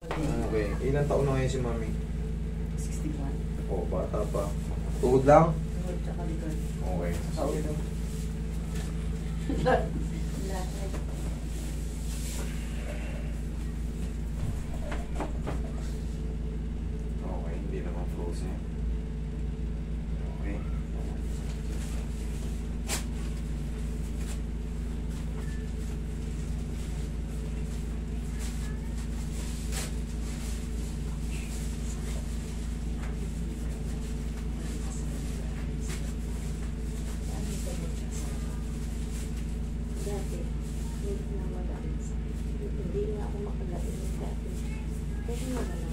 Okay. Ilang taon na ngayon si Mami? 61. Oo, bata pa. Tuhod lang? Tuhod tsaka likod. Okay. Sa ulo. Lahat. Okay, hindi naman frozen. Okay. Dati, hindi na madami. Hindi nga ako makalain ng dati. Pero nawala yun.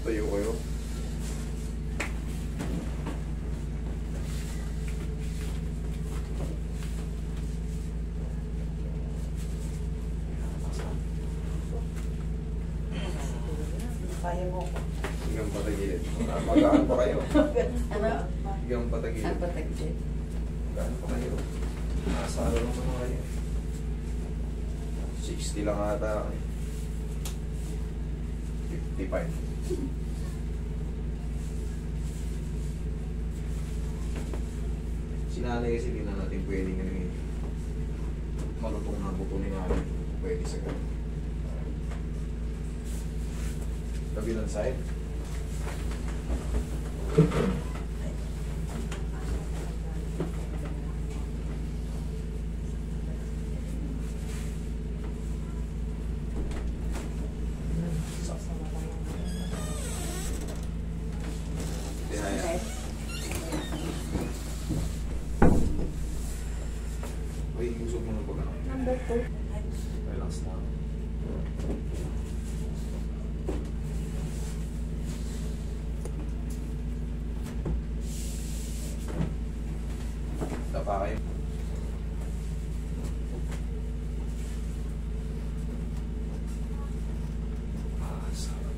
Tayo kayo. Kaya mo. Hanggang patagilid. Magaan pa kayo. Ano? Hanggang patagilid. Ang patagilid. Magaan pa kayo. Nasa ano naman kayo. 60 lang ata. 55. Sinanay kasi hindi na natin pwedeng ano yun. Malutong na buto ni namin. Pwede sa ganun. Kabilang side. Tihaya. Uy, usog mo na pag ano. Number 2. Relax na. Tapa kayo. Sarap.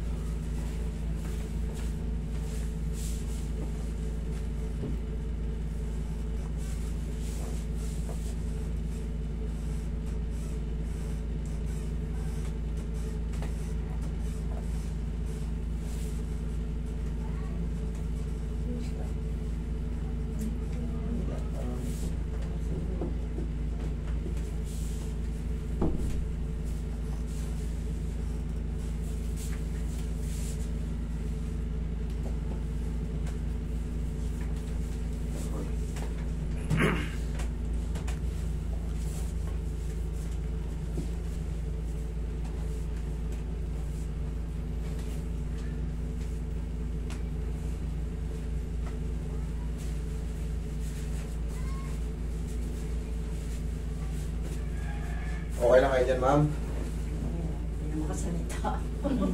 Okay lang kayo dyan, ma'am? Hindi na makasalita.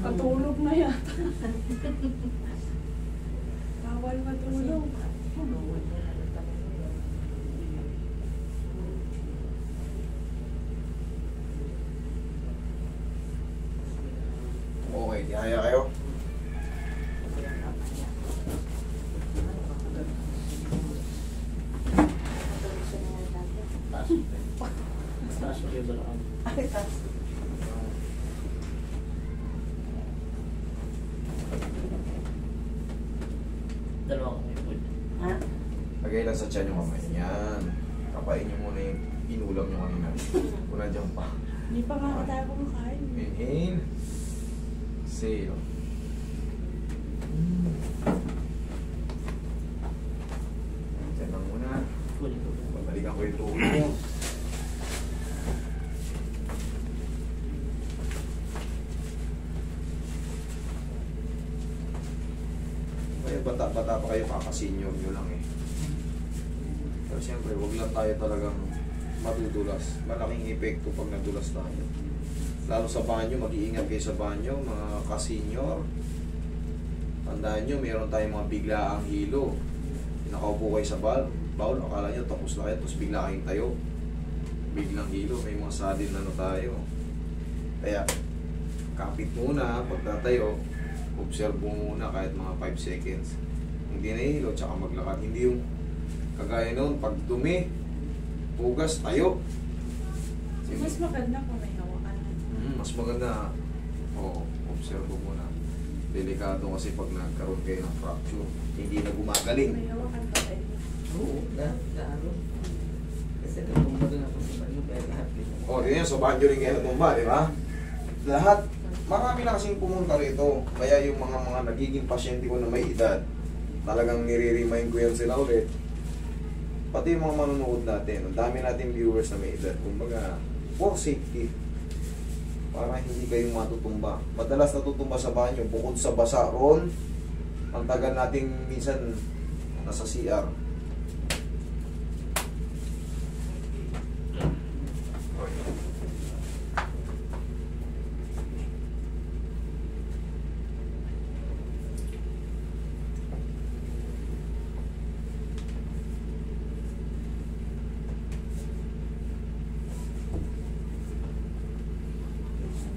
Katulog na yan. Bawal matulog. Okay, tihaya kayo. Ay, tas. Dalawang ipod. Ha? Lagay lang sa tiyan yung kamay. Yan. Kapain nyo muna yung inulam nyo kanina. Kung nandiyan pa. Hindi pa nga tayo kumakain. Inhale. Exhale. Diyan lang muna. Babalikan ko yung tuhod mo. Kaya bata-bata pa kayo, kaka-senior nyo lang eh. Pero siyempre, huwag lang tayo talagang madudulas. Malaking epekto pag nadulas tayo. Lalo sa banyo, mag-iingat kayo sa banyo, mga ka-senior. Tandaan nyo, meron tayong mga biglaang hilo. Nakaupo kayo sa valve. Bawal, akala nyo tapos na kayo, tapos bigla kayong tayo. Biglang hilo, may mga sudden ano tayo. Kaya, kapit muna, pagtatayo, observe mo muna kahit mga 5 seconds. Hindi na hilo, tsaka maglakad. Hindi yung kagaya noon, pag dumi, hugas, tayo. Mas maganda kung may hawakan. Mas maganda, observe mo muna. Delikado kasi pag nagkaroon kayo ng fracture, hindi na gumagaling. May hawakan pa tayo. Oo, lalo. Kasi natumba doon ako sa banyo, kaya lahat din. Yun, so banyo rin kayo natumba, di ba? Lahat, marami na kasing pumunta rito. Kaya yung mga nagiging pasyente ko na may edad, talagang nire-remind ko yan sila ulit. Pati yung mga manunood natin, ang dami nating viewers na may edad. Kumbaga, for safety, para hindi kayong matutumba. Madalas natutumba sa banyo, bukod sa basa ron, ang tagal nating minsan nasa CR.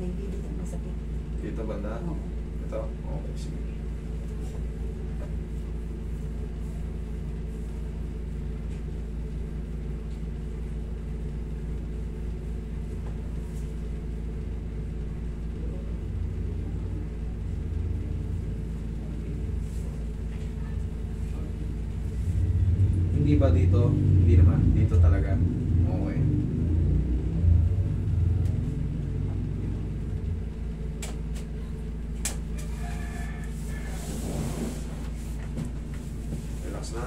May gilid ang masakit. Dito banda? Oo. Ito? Okay, sige. Hindi ba dito? Hindi naman. Dito talaga. Okay. Relax na.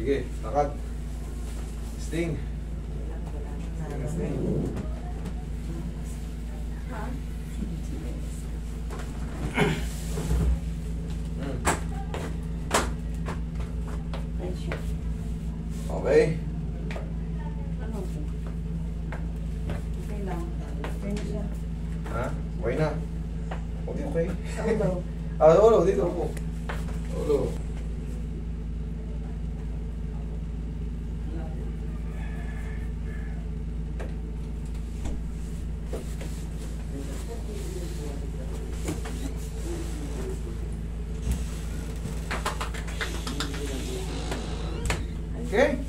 Sige, lakad. Sting. Sting. Ha? Tension. Okay. Ano? Okay lang. Okay na siya. Ha? Okay na. Okay, okay. Sa ulo. Ulo, dito po. Ulo. Okay?